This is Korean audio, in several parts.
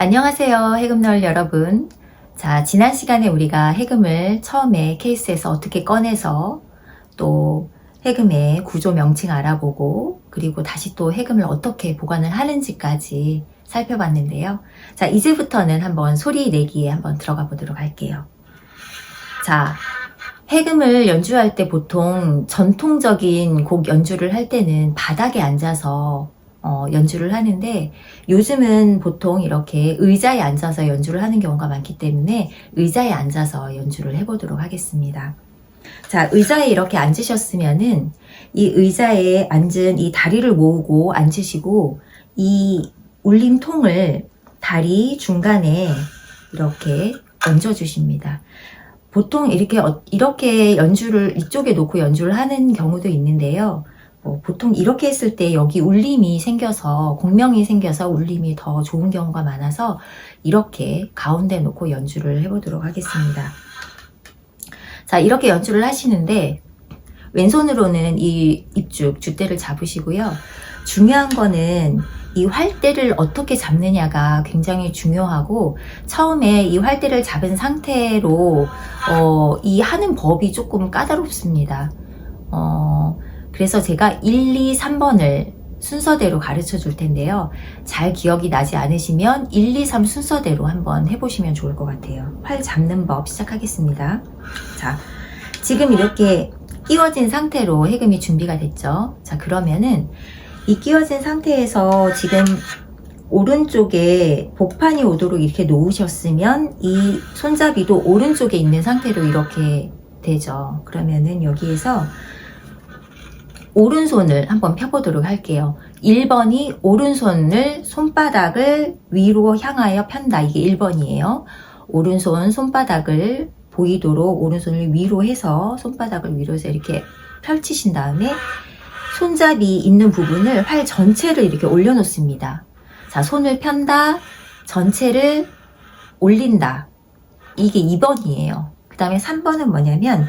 안녕하세요, 해금널 여러분. 자, 지난 시간에 우리가 해금을 처음에 케이스에서 어떻게 꺼내서 또 해금의 구조 명칭 알아보고 그리고 다시 또 해금을 어떻게 보관을 하는지까지 살펴봤는데요. 자, 이제부터는 한번 소리 내기에 한번 들어가 보도록 할게요. 자, 해금을 연주할 때 보통 전통적인 곡 연주를 할 때는 바닥에 앉아서 연주를 하는데, 요즘은 보통 이렇게 의자에 앉아서 연주를 하는 경우가 많기 때문에 의자에 앉아서 연주를 해보도록 하겠습니다. 자, 의자에 이렇게 앉으셨으면은 이 의자에 앉은 이 다리를 모으고 앉으시고, 이 울림통을 다리 중간에 이렇게 얹어 주십니다. 보통 이렇게 연주를 이쪽에 놓고 연주를 하는 경우도 있는데요. 보통 이렇게 했을 때 여기 울림이 생겨서, 공명이 생겨서 울림이 더 좋은 경우가 많아서 이렇게 가운데 놓고 연주를 해보도록 하겠습니다. 자, 이렇게 연주를 하시는데 왼손으로는 이 입죽, 줏대를 잡으시고요. 중요한 거는 이 활대를 어떻게 잡느냐가 굉장히 중요하고, 처음에 이 활대를 잡은 상태로 이 하는 법이 조금 까다롭습니다. 그래서 제가 1, 2, 3번을 순서대로 가르쳐 줄 텐데요. 잘 기억이 나지 않으시면 1, 2, 3 순서대로 한번 해보시면 좋을 것 같아요. 활 잡는 법 시작하겠습니다. 자, 지금 이렇게 끼워진 상태로 해금이 준비가 됐죠. 자, 그러면은 이 끼워진 상태에서 지금 오른쪽에 복판이 오도록 이렇게 놓으셨으면 이 손잡이도 오른쪽에 있는 상태로 이렇게 되죠. 그러면은 여기에서 오른손을 한번 펴보도록 할게요. 1번이 오른손을 손바닥을 위로 향하여 편다. 이게 1번이에요. 오른손 손바닥을 보이도록 오른손을 위로 해서 손바닥을 위로 해서 이렇게 펼치신 다음에 손잡이 있는 부분을 활 전체를 이렇게 올려놓습니다. 자, 손을 편다, 전체를 올린다. 이게 2번이에요. 그 다음에 3번은 뭐냐면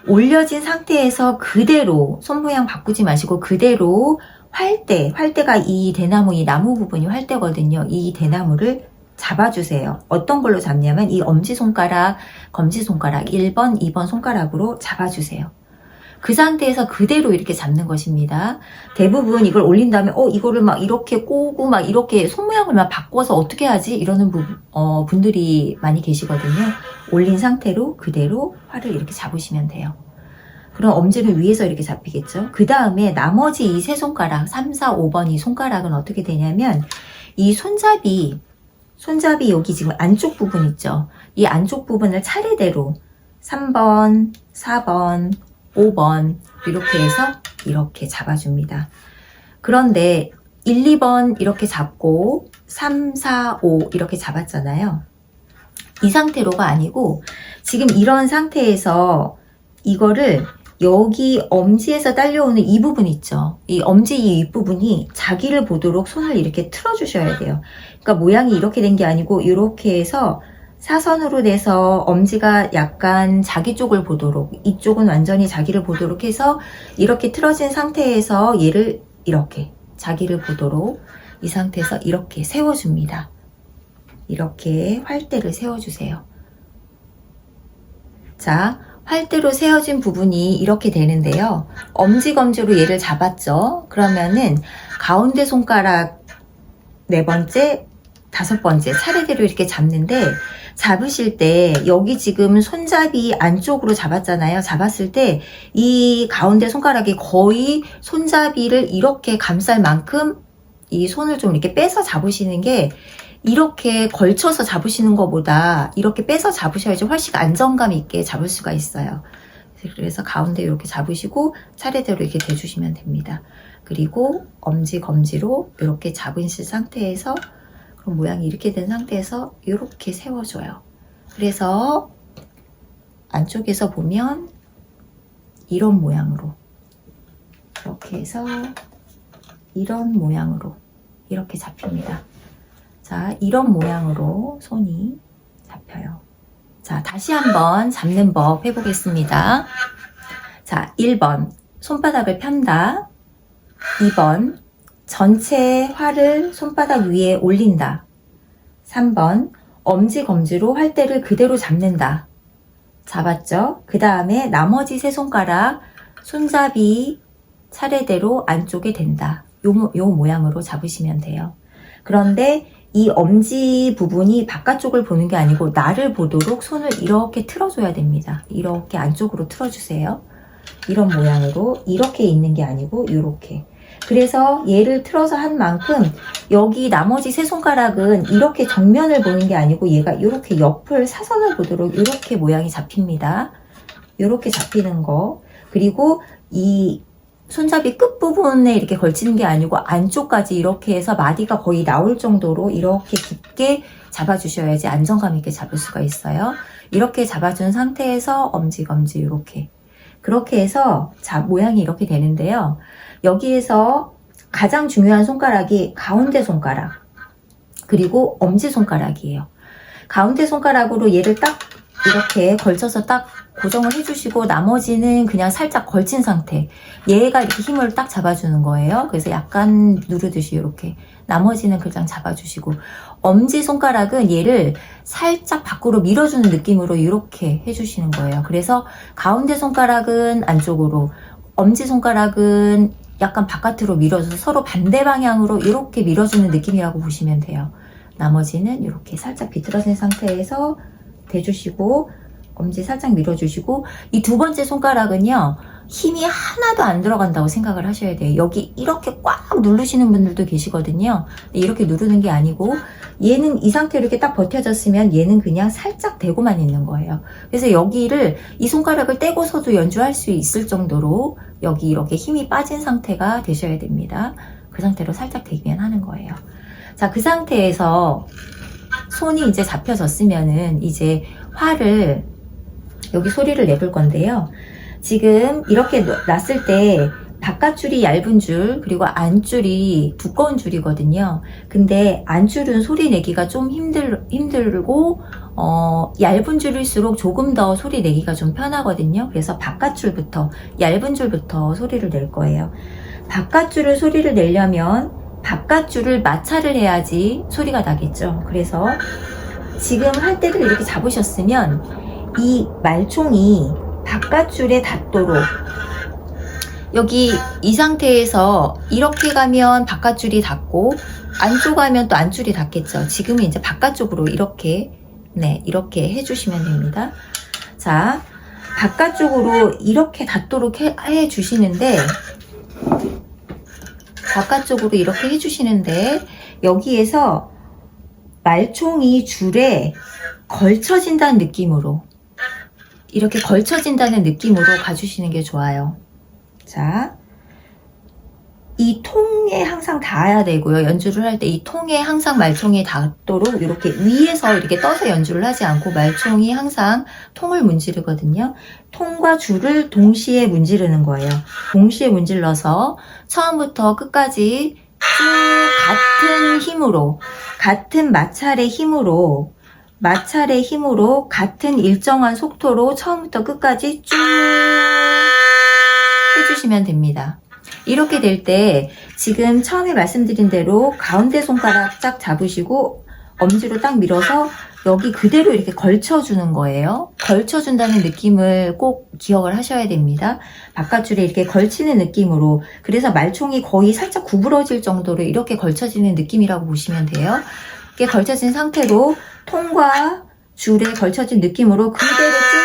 올려진 상태에서 그대로 손 모양 바꾸지 마시고 그대로 활대가 이 대나무, 이 나무 부분이 활대거든요. 이 대나무를 잡아주세요. 어떤 걸로 잡냐면 이 엄지손가락, 검지손가락 1번, 2번 손가락으로 잡아주세요. 그 상태에서 그대로 이렇게 잡는 것입니다. 대부분 이걸 올린 다음에 이거를 막 이렇게 꼬고 막 이렇게 손 모양을 막 바꿔서 어떻게 하지? 이러는 분들이 많이 계시거든요. 올린 상태로 그대로 활을 이렇게 잡으시면 돼요. 그럼 엄지는 위에서 이렇게 잡히겠죠. 그 다음에 나머지 이 세 손가락 3, 4, 5번 이 손가락은 어떻게 되냐면 이 손잡이 여기 지금 안쪽 부분 있죠. 이 안쪽 부분을 차례대로 3번, 4번, 5번 이렇게 해서 이렇게 잡아줍니다. 그런데 1, 2번 이렇게 잡고 3, 4, 5 이렇게 잡았잖아요. 이 상태로가 아니고 지금 이런 상태에서 이거를 여기 엄지에서 딸려오는 이 부분 있죠. 이 엄지 이 윗부분이 자기를 보도록 손을 이렇게 틀어주셔야 돼요. 그러니까 모양이 이렇게 된 게 아니고 이렇게 해서 사선으로 돼서 엄지가 약간 자기 쪽을 보도록, 이쪽은 완전히 자기를 보도록 해서 이렇게 틀어진 상태에서 얘를 이렇게 자기를 보도록 이 상태에서 이렇게 세워줍니다. 이렇게 활대를 세워주세요. 자, 활대로 세워진 부분이 이렇게 되는데요. 엄지검지로 얘를 잡았죠. 그러면은 가운데 손가락 4번째, 5번째 차례대로 이렇게 잡는데, 잡으실 때 여기 지금 손잡이 안쪽으로 잡았잖아요. 잡았을 때 이 가운데 손가락이 거의 손잡이를 이렇게 감쌀 만큼 이 손을 좀 이렇게 빼서 잡으시는 게, 이렇게 걸쳐서 잡으시는 것보다 이렇게 빼서 잡으셔야지 훨씬 안정감 있게 잡을 수가 있어요. 그래서 가운데 이렇게 잡으시고 차례대로 이렇게 대주시면 됩니다. 그리고 엄지, 검지로 이렇게 잡으신 상태에서, 그럼 모양이 이렇게 된 상태에서 이렇게 세워줘요. 그래서 안쪽에서 보면 이런 모양으로, 이렇게 해서 이런 모양으로 이렇게 잡힙니다. 자, 이런 모양으로 손이 잡혀요. 자, 다시 한번 잡는 법 해보겠습니다. 자, 1번 손바닥을 편다. 2번 전체 활을 손바닥 위에 올린다. 3번 엄지검지로 활대를 그대로 잡는다. 잡았죠? 그 다음에 나머지 세 손가락 손잡이 차례대로 안쪽에 댄다. 요 모양으로 잡으시면 돼요. 그런데 이 엄지 부분이 바깥쪽을 보는 게 아니고 나를 보도록 손을 이렇게 틀어줘야 됩니다. 이렇게 안쪽으로 틀어주세요. 이런 모양으로 이렇게 있는 게 아니고 이렇게. 그래서 얘를 틀어서 한 만큼 여기 나머지 세 손가락은 이렇게 정면을 보는 게 아니고 얘가 이렇게 옆을 사선을 보도록 이렇게 모양이 잡힙니다. 이렇게 잡히는 거. 그리고 이 손잡이 끝부분에 이렇게 걸치는 게 아니고 안쪽까지 이렇게 해서 마디가 거의 나올 정도로 이렇게 깊게 잡아주셔야지 안정감 있게 잡을 수가 있어요. 이렇게 잡아준 상태에서 엄지검지 이렇게. 그렇게 해서 모양이 이렇게 되는데요. 여기에서 가장 중요한 손가락이 가운데 손가락 그리고 엄지손가락이에요. 가운데 손가락으로 얘를 딱 이렇게 걸쳐서 딱 고정을 해주시고 나머지는 그냥 살짝 걸친 상태. 얘가 이렇게 힘을 딱 잡아주는 거예요. 그래서 약간 누르듯이 이렇게. 나머지는 그냥 잡아주시고 엄지손가락은 얘를 살짝 밖으로 밀어주는 느낌으로 이렇게 해주시는 거예요. 그래서 가운데 손가락은 안쪽으로, 엄지손가락은 약간 바깥으로 밀어줘서 서로 반대 방향으로 이렇게 밀어주는 느낌이라고 보시면 돼요. 나머지는 이렇게 살짝 비틀어진 상태에서 대주시고 엄지 살짝 밀어주시고 이 두 번째 손가락은요 힘이 하나도 안 들어간다고 생각을 하셔야 돼요. 여기 이렇게 꽉 누르시는 분들도 계시거든요. 이렇게 누르는 게 아니고 얘는 이 상태로 이렇게 딱 버텨졌으면 얘는 그냥 살짝 대고만 있는 거예요. 그래서 여기를 이 손가락을 떼고서도 연주할 수 있을 정도로 여기 이렇게 힘이 빠진 상태가 되셔야 됩니다. 그 상태로 살짝 대기만 하는 거예요. 자, 그 상태에서 손이 이제 잡혀졌으면은 이제 활을 여기 소리를 내볼 건데요. 지금 이렇게 놨을 때 바깥줄이 얇은 줄 그리고 안줄이 두꺼운 줄이거든요. 근데 안줄은 소리 내기가 좀 힘들고 얇은 줄일수록 조금 더 소리 내기가 좀 편하거든요. 그래서 바깥줄부터 얇은 줄부터 소리를 낼 거예요. 바깥줄을 소리를 내려면 바깥줄을 마찰을 해야지 소리가 나겠죠. 그래서 지금 활대를 이렇게 잡으셨으면 이 말총이 바깥줄에 닿도록 여기 이 상태에서 이렇게 가면 바깥줄이 닿고 안쪽 가면 또 안줄이 닿겠죠. 지금은 이제 바깥쪽으로 이렇게 이렇게 해주시면 됩니다. 자, 바깥쪽으로 이렇게 닿도록 해 주시는데 바깥쪽으로 이렇게 해주시는데 여기에서 말총이 줄에 걸쳐진다는 느낌으로 이렇게 걸쳐진다는 느낌으로 가주시는 게 좋아요. 자, 이 통에 항상 닿아야 되고요. 연주를 할 때 이 통에 항상 말총이 닿도록 이렇게 위에서 이렇게 떠서 연주를 하지 않고 말총이 항상 통을 문지르거든요. 통과 줄을 동시에 문지르는 거예요. 동시에 문질러서 처음부터 끝까지 쭉 같은 힘으로, 같은 마찰의 힘으로 같은 일정한 속도로 처음부터 끝까지 쭉 해주시면 됩니다. 이렇게 될 때 지금 처음에 말씀드린 대로 가운데 손가락 쫙 잡으시고 엄지로 딱 밀어서 여기 그대로 이렇게 걸쳐주는 거예요. 걸쳐준다는 느낌을 꼭 기억을 하셔야 됩니다. 바깥줄에 이렇게 걸치는 느낌으로. 그래서 말총이 거의 살짝 구부러질 정도로 이렇게 걸쳐지는 느낌이라고 보시면 돼요. 이렇게 걸쳐진 상태로 통과 줄에 걸쳐진 느낌으로 그대로 쭉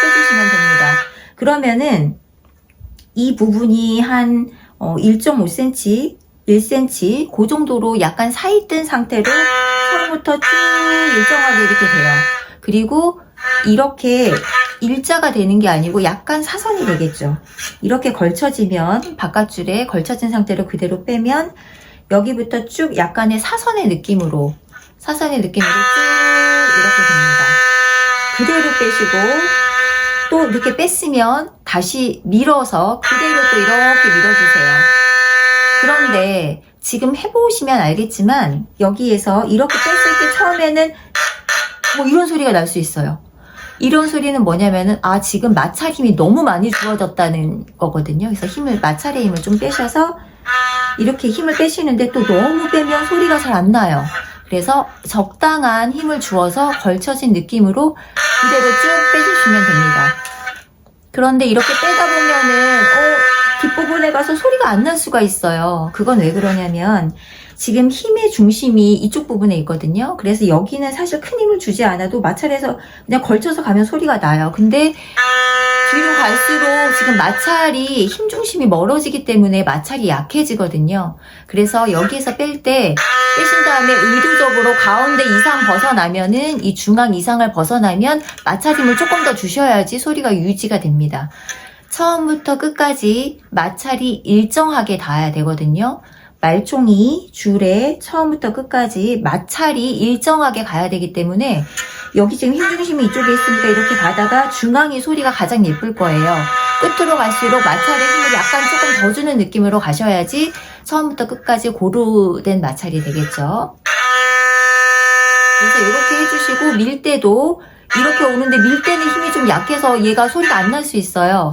빼주시면 됩니다. 그러면은 이 부분이 한 1.5cm, 1cm 그 정도로 약간 사이 뜬 상태로 처음부터 쭉 일정하게 이렇게 돼요. 그리고 이렇게 일자가 되는 게 아니고 약간 사선이 되겠죠. 이렇게 걸쳐지면 바깥줄에 걸쳐진 상태로 그대로 빼면 여기부터 쭉 약간의 사선의 느낌으로 쭉 이렇게 됩니다. 그대로 빼시고 또 이렇게 뺐으면 다시 밀어서 그대로 또 이렇게 밀어주세요. 그런데 지금 해보시면 알겠지만 여기에서 이렇게 뺐을 때 처음에는 뭐 이런 소리가 날 수 있어요. 이런 소리는 뭐냐면은 지금 마찰 힘이 너무 많이 주어졌다는 거거든요. 그래서 마찰의 힘을 좀 빼셔서 이렇게 힘을 빼시는데 또 너무 빼면 소리가 잘 안 나요. 그래서 적당한 힘을 주어서 걸쳐진 느낌으로 그대로 쭉 빼주시면 됩니다. 그런데 이렇게 빼다 보면은 뒷부분에 가서 소리가 안 날 수가 있어요. 그건 왜 그러냐면 지금 힘의 중심이 이쪽 부분에 있거든요. 그래서 여기는 사실 큰 힘을 주지 않아도 마찰에서 그냥 걸쳐서 가면 소리가 나요. 근데 뒤로 갈수록 지금 마찰이 힘 중심이 멀어지기 때문에 마찰이 약해지거든요. 그래서 여기에서 뺄 때 빼신 다음에 의도적으로 가운데 이상 벗어나면은 이 중앙 이상을 벗어나면 마찰 힘을 조금 더 주셔야지 소리가 유지가 됩니다. 처음부터 끝까지 마찰이 일정하게 닿아야 되거든요. 말총이 줄에 처음부터 끝까지 마찰이 일정하게 가야 되기 때문에 여기 지금 힘중심이 이쪽에 있으니까 이렇게 가다가 중앙이 소리가 가장 예쁠 거예요. 끝으로 갈수록 마찰의 힘을 약간 조금 더 주는 느낌으로 가셔야지 처음부터 끝까지 고루된 마찰이 되겠죠. 그래서 이렇게 해주시고 밀 때도 이렇게 오는데 밀 때는 힘이 좀 약해서 얘가 소리가 안 날 수 있어요.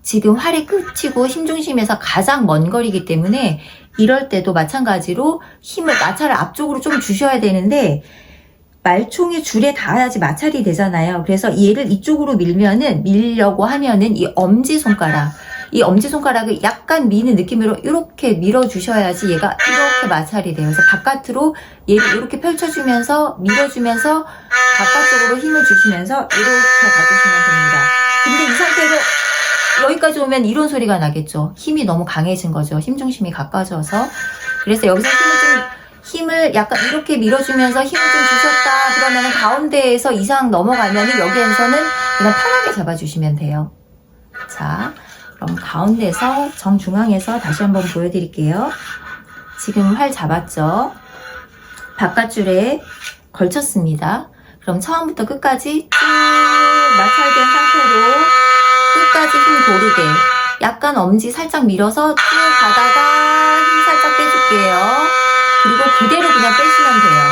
지금 활의 끝이고 힘중심에서 가장 먼 거리이기 때문에 이럴 때도 마찬가지로 힘을 마찰을 앞쪽으로 좀 주셔야 되는데 말총이 줄에 닿아야지 마찰이 되잖아요. 그래서 얘를 이쪽으로 밀려고 하면은 이 엄지손가락을 약간 미는 느낌으로 이렇게 밀어주셔야지 얘가 이렇게 마찰이 돼요. 그래서 바깥으로 얘를 이렇게 펼쳐주면서 밀어주면서 바깥쪽으로 힘을 주시면서 이렇게 가주시면 됩니다. 근데 이 상태로 여기까지 오면 이런 소리가 나겠죠. 힘이 너무 강해진 거죠. 힘중심이 가까워져서. 그래서 여기서 힘을 약간 이렇게 밀어주면서 힘을 좀 주셨다 그러면 가운데에서 이상 넘어가면 여기에서는 그냥 편하게 잡아주시면 돼요. 자, 그럼 가운데에서 정중앙에서 다시 한번 보여드릴게요. 지금 활 잡았죠? 바깥줄에 걸쳤습니다. 그럼 처음부터 끝까지 쭉 마찰된 상태로 끝까지 힘 고르게 약간 엄지 살짝 밀어서 쭉 가다가 힘 살짝 빼줄게요. 그리고 그대로 그냥 빼시면 돼요.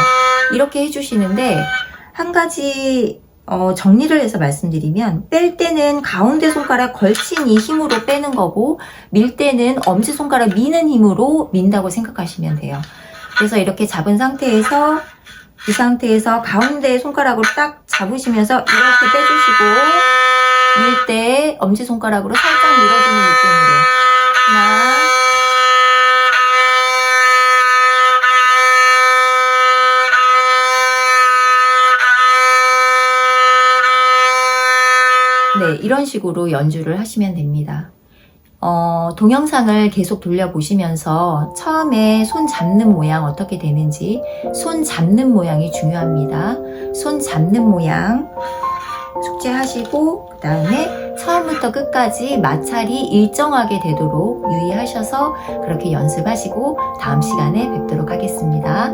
이렇게 해주시는데 한 가지 정리를 해서 말씀드리면 뺄 때는 가운데 손가락 걸친 이 힘으로 빼는 거고 밀 때는 엄지손가락 미는 힘으로 민다고 생각하시면 돼요. 그래서 이렇게 잡은 상태에서 이 상태에서 가운데 손가락으로 딱 잡으시면서 이렇게 빼주시고 밀 때 엄지손가락으로 살짝 밀어주는 느낌으로 하나 네, 이런 식으로 연주를 하시면 됩니다. 동영상을 계속 돌려보시면서 처음에 손 잡는 모양 어떻게 되는지 손 잡는 모양이 중요합니다. 손 잡는 모양 숙지하시고 그 다음에 처음부터 끝까지 마찰이 일정하게 되도록 유의하셔서 그렇게 연습하시고 다음 시간에 뵙도록 하겠습니다.